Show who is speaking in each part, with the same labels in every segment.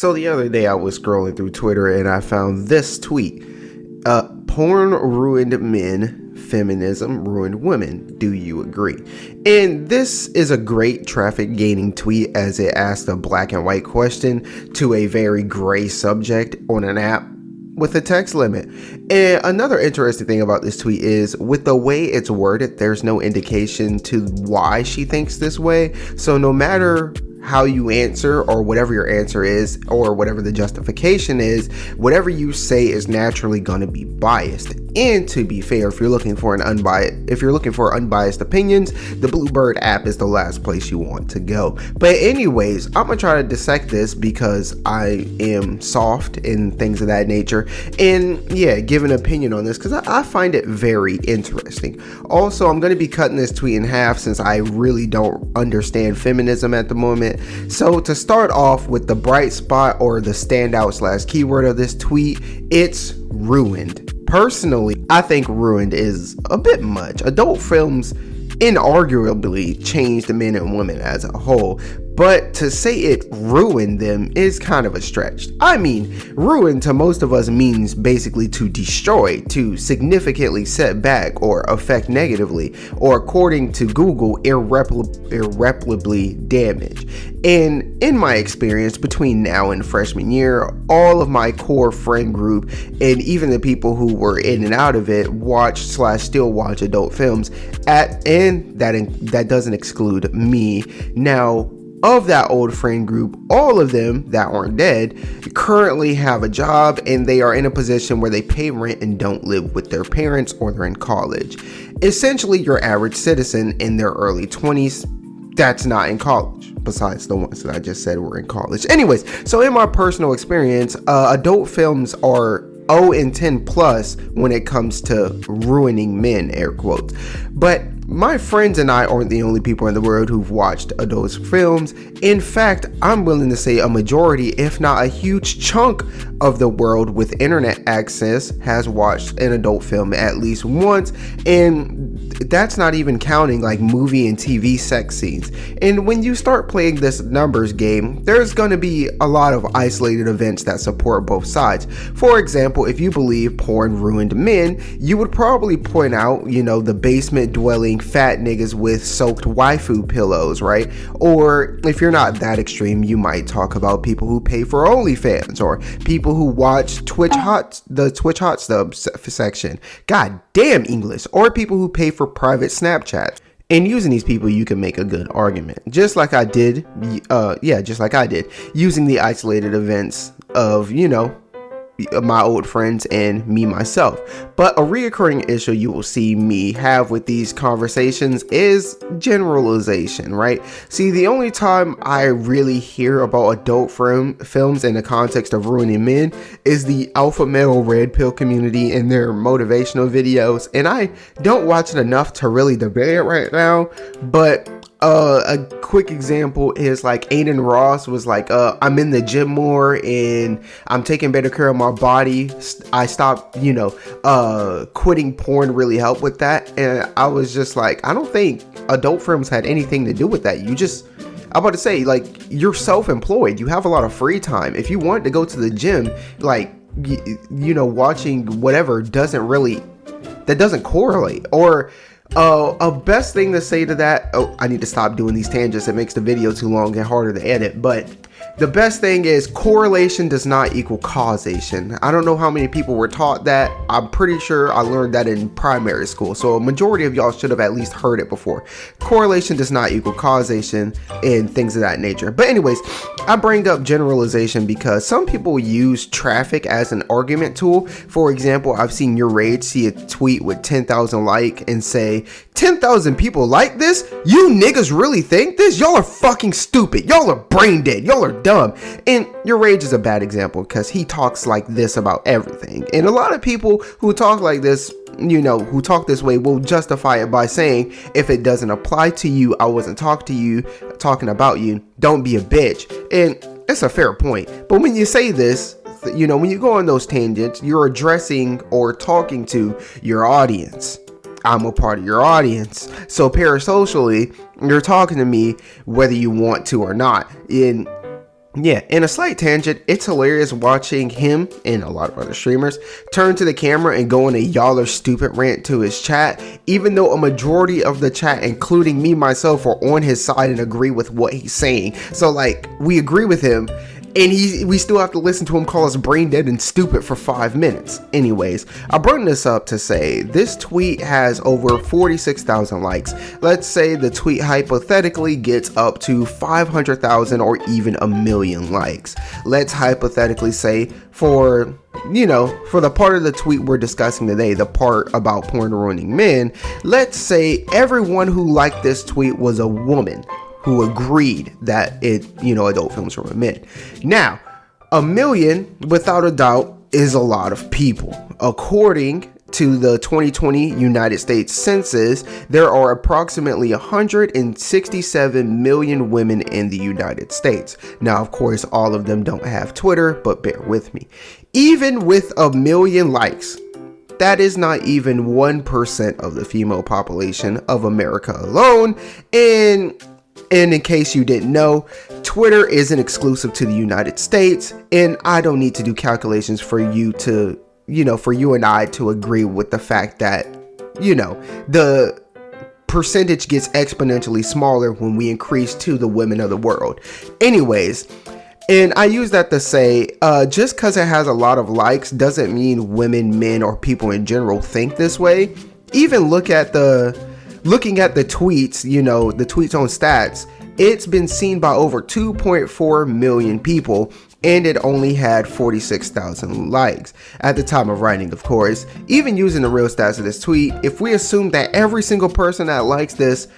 Speaker 1: So the other day I was scrolling through Twitter and I found this tweet. Porn ruined men, feminism ruined women. Do you agree? And this is a great traffic gaining tweet as it asked a black and white question to a very gray subject on an app with a text limit. And another interesting thing about this tweet is with the way it's worded, there's no indication to why she thinks this way. So no matter how you answer or whatever your answer is or whatever the justification is, whatever you say is naturally going to be biased. And to be fair, if you're looking for unbiased opinions, the Bluebird app is the last place you want to go. But anyways, I'm gonna try to dissect this because I am soft and things of that nature, and give an opinion on this because I find it very interesting. Also, I'm gonna be cutting this tweet in half since I really don't understand feminism at the moment. So to start off with the bright spot or the standout / keyword of this tweet, it's ruined. Personally, I think ruined is a bit much. Adult films inarguably changed men and women as a whole, but to say it ruined them is kind of a stretch. I mean, ruin to most of us means basically to destroy, to significantly set back or affect negatively, or according to Google, irreparably damage. And in my experience, between now and freshman year, all of my core friend group and even the people who were in and out of it watched / still watch adult films, and that doesn't exclude me. Now, of that old friend group, all of them that aren't dead currently have a job and they are in a position where they pay rent and don't live with their parents, or they're in college. Essentially, your average citizen in their early 20s that's not in college, besides the ones that I just said were in college. Anyways, so in my personal experience, adult films are 0 and 10 plus when it comes to ruining men, air quotes. But my friends and I aren't the only people in the world who've watched adult films. In fact, I'm willing to say a majority, if not a huge chunk of the world with internet access has watched an adult film at least once, and that's not even counting like movie and TV sex scenes. And when you start playing this numbers game, there's going to be a lot of isolated events that support both sides. For example, if you believe porn ruined men, you would probably point out, the basement dwelling fat niggas with soaked waifu pillows, right? Or if you're not that extreme, you might talk about people who pay for OnlyFans, or people who watch the Twitch hot stub section. God damn English. Or people who pay for private Snapchat. And using these people, you can make a good argument. Just like I did, using the isolated events of, my old friends and me myself. But a reoccurring issue you will see me have with these conversations is generalization, right? See, the only time I really hear about adult films in the context of ruining men is the alpha male red pill community and their motivational videos, and I don't watch it enough to really debate it right now. But a quick example is like Aiden Ross was like, I'm in the gym more and I'm taking better care of my body. I stopped, quitting porn really helped with that. And I was just like, I don't think adult films had anything to do with that. I'm about to say, like, you're self-employed. You have a lot of free time. If you want to go to the gym, like, watching whatever that doesn't correlate. Or a best thing to say to that, I need to stop doing these tangents. It makes the video too long and harder to edit. But the best thing is correlation does not equal causation. I don't know how many people were taught that. I'm pretty sure I learned that in primary school. So a majority of y'all should have at least heard it before. Correlation does not equal causation and things of that nature. But anyways, I bring up generalization because some people use traffic as an argument tool. For example, I've seen Your Rage see a tweet with 10,000 likes and say, 10,000 people like this? You niggas really think this? Y'all are fucking stupid. Y'all are brain dead. Y'all are dumb. And Your Rage is a bad example because he talks like this about everything. And a lot of people who talk like this, who talk this way will justify it by saying, if it doesn't apply to you, I wasn't talking about you. Don't be a bitch. And it's a fair point. But when you say this, when you go on those tangents, you're addressing or talking to your audience. I'm a part of your audience. So parasocially, you're talking to me whether you want to or not. And Yeah, in a slight tangent, it's hilarious watching him and a lot of other streamers turn to the camera and go on a y'all are stupid rant to his chat, even though a majority of the chat, including me myself, are on his side and agree with what he's saying. So like, we agree with him, and we still have to listen to him call us brain dead and stupid for 5 minutes. Anyways, I brought this up to say this tweet has over 46,000 likes. Let's say the tweet hypothetically gets up to 500,000 or even a million likes. Let's hypothetically say for the part of the tweet we're discussing today, the part about porn ruining men, let's say everyone who liked this tweet was a woman who agreed that adult films ruin men. Now, a million, without a doubt, is a lot of people. According to the 2020 United States Census, there are approximately 167 million women in the United States. Now, of course, all of them don't have Twitter, but bear with me. Even with a million likes, that is not even 1% of the female population of America alone. And in case you didn't know, Twitter isn't exclusive to the United States, and I don't need to do calculations for you and I to agree with the fact that, the percentage gets exponentially smaller when we increase to the women of the world. Anyways, and I use that to say, just because it has a lot of likes doesn't mean women, men, or people in general think this way. Even looking at the tweets, the tweets on stats, it's been seen by over 2.4 million people, and it only had 46,000 likes at the time of writing, of course. Even using the real stats of this tweet, if we assume that every single person that likes this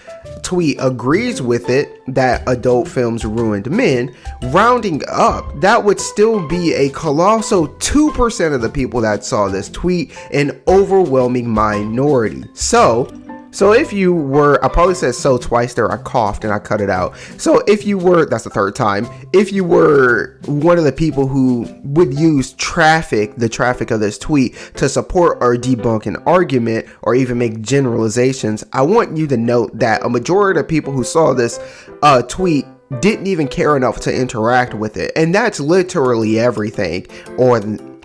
Speaker 1: tweet agrees with it, that adult films ruined men, rounding up, that would still be a colossal 2% of the people that saw this tweet, an overwhelming minority. So if you were, I probably said so twice there, I coughed and I cut it out. So if you were, that's the third time, if you were one of the people who would use the traffic of this tweet to support or debunk an argument or even make generalizations, I want you to note that a majority of the people who saw this tweet didn't even care enough to interact with it. And that's literally everything, or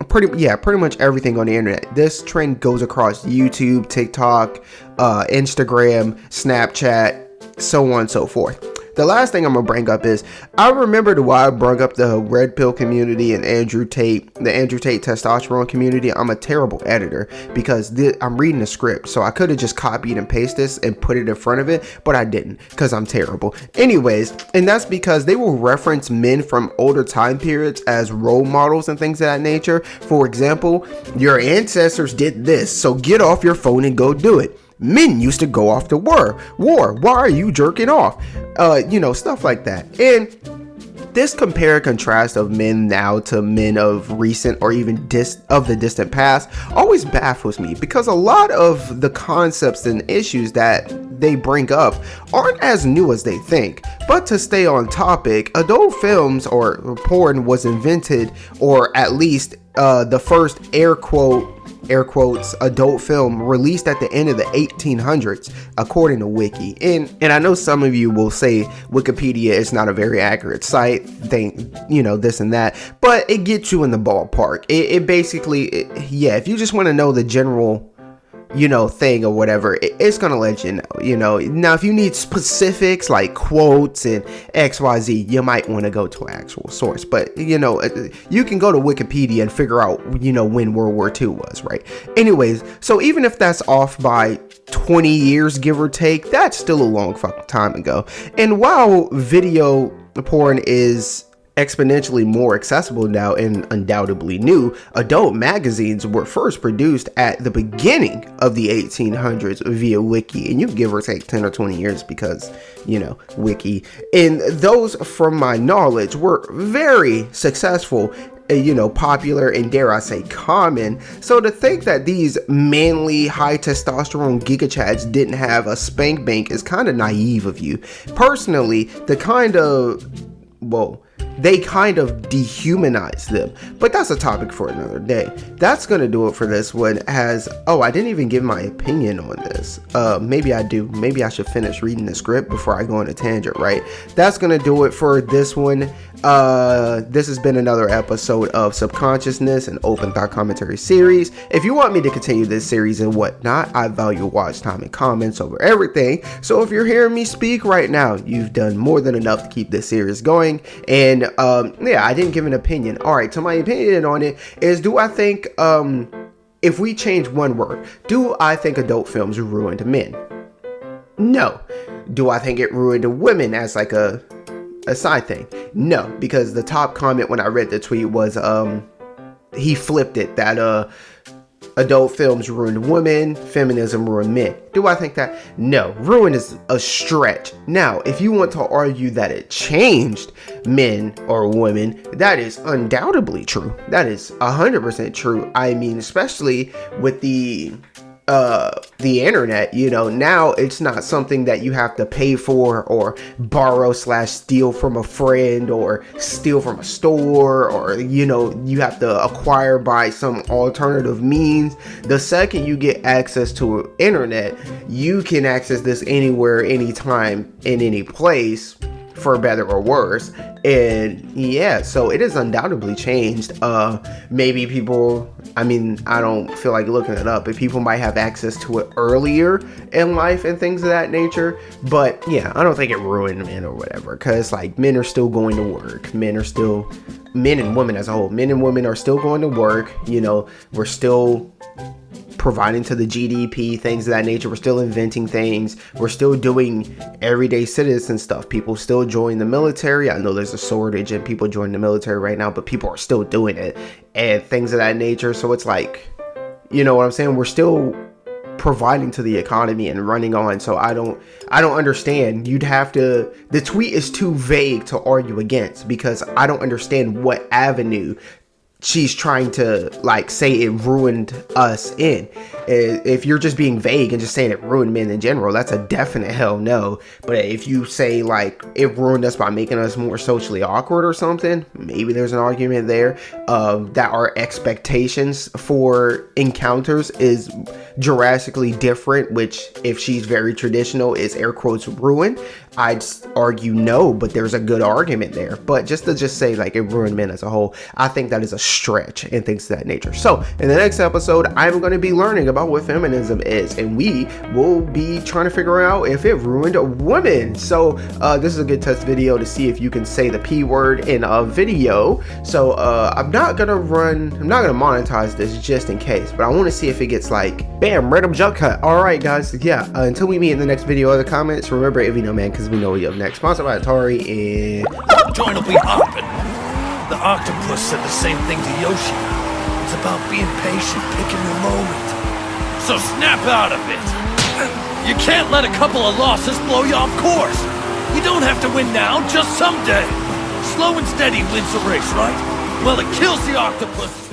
Speaker 1: pretty much everything on the internet. This trend goes across YouTube, TikTok, Instagram, Snapchat, so on and so forth. The last thing I'm gonna bring up is, I remembered why I brought up the Red Pill community and the Andrew Tate testosterone community. I'm a terrible editor because I'm reading a script, so I could have just copied and pasted this and put it in front of it, but I didn't because I'm terrible. Anyways, and that's because they will reference men from older time periods as role models and things of that nature. For example, your ancestors did this, so get off your phone and go do it. Men used to go off to war. Why are you jerking off? Stuff like that. And this compare and contrast of men now to men of recent or even of the distant past always baffles me, because a lot of the concepts and issues that they bring up aren't as new as they think. But to stay on topic, adult films or porn was invented, or at least the first air quotes adult film released at the end of the 1800s, according to Wiki. And I know some of you will say Wikipedia is not a very accurate site, this and that, but it gets you in the ballpark. It basically, if you just want to know the general thing or whatever, it's gonna let you know. Now if you need specifics like quotes and XYZ, you might want to go to an actual source, but you can go to Wikipedia and figure out when World War II was, right? Anyways, so even if that's off by 20 years, give or take, that's still a long fucking time ago. And while video porn is exponentially more accessible now and undoubtedly new, adult magazines were first produced at the beginning of the 1800s via Wiki, and you give or take 10 or 20 years because Wiki, and those from my knowledge were very successful, popular, and dare I say common. So to think that these manly high testosterone gigachads didn't have a spank bank is kind of naive of you. Personally, the kind of they kind of dehumanize them. But that's a topic for another day. That's going to do it for this one. I didn't even give my opinion on this. Maybe I do. Maybe I should finish reading the script before I go on a tangent, right? That's going to do it for this one. This has been another episode of Subconsciousness, an open thought commentary series. If you want me to continue this series and whatnot, I value watch time and comments over everything. So if you're hearing me speak right now, you've done more than enough to keep this series going. And I didn't give an opinion. All right, so my opinion on it is, do I think, if we change one word, do I think adult films ruined men? No. Do I think it ruined women as like a side thing? No, because the top comment when I read the tweet was he flipped it, that adult films ruined women, feminism ruined men. Do I think that? No. Ruin is a stretch. Now, if you want to argue that it changed men or women, that is undoubtedly true. That is 100% true. I mean, especially with the internet, now it's not something that you have to pay for or borrow / steal from a friend or steal from a store, or you have to acquire by some alternative means. The second you get access to internet, you can access this anywhere, anytime, in any place, for better or worse. And yeah, so it has undoubtedly changed. Maybe people, I don't feel like looking it up, but people might have access to it earlier in life and things of that nature. But yeah, I don't think it ruined men or whatever, because like men are still going to work. Men and women as a whole, men and women are still going to work. We're still providing to the GDP, things of that nature. We're still inventing things. We're still doing everyday citizen stuff. People still join the military. I know there's a shortage in people joining the military right now, but people are still doing it and things of that nature. So it's like, you know what I'm saying? We're still providing to the economy and running on. So I don't understand. The tweet is too vague to argue against, because I don't understand what avenue she's trying to say it ruined us in. If you're just being vague and just saying it ruined men in general, that's a definite hell no. But if you say it ruined us by making us more socially awkward or something, maybe there's an argument there. That our expectations for encounters is drastically different, which if she's very traditional is air quotes ruined, I'd argue no, but there's a good argument there. But just to say it ruined men as a whole, I think that is a stretch and things of that nature. So in the next episode, I'm going to be learning about what feminism is, and we will be trying to figure out if it ruined women. So this is a good test video to see if you can say the P word in a video. So I'm not gonna monetize this just in case, but I want to see if it gets bam, random jump cut. All right guys, yeah, until we meet in the next video in the comments, remember, if you know man, because we know you up next. Sponsored by Atari, and
Speaker 2: join will be hopping. The octopus said the same thing to Yoshi. It's about being patient, picking your moment. So snap out of it. You can't let a couple of losses blow you off course. You don't have to win now, just someday. Slow and steady wins the race, right? Well, it kills the octopus.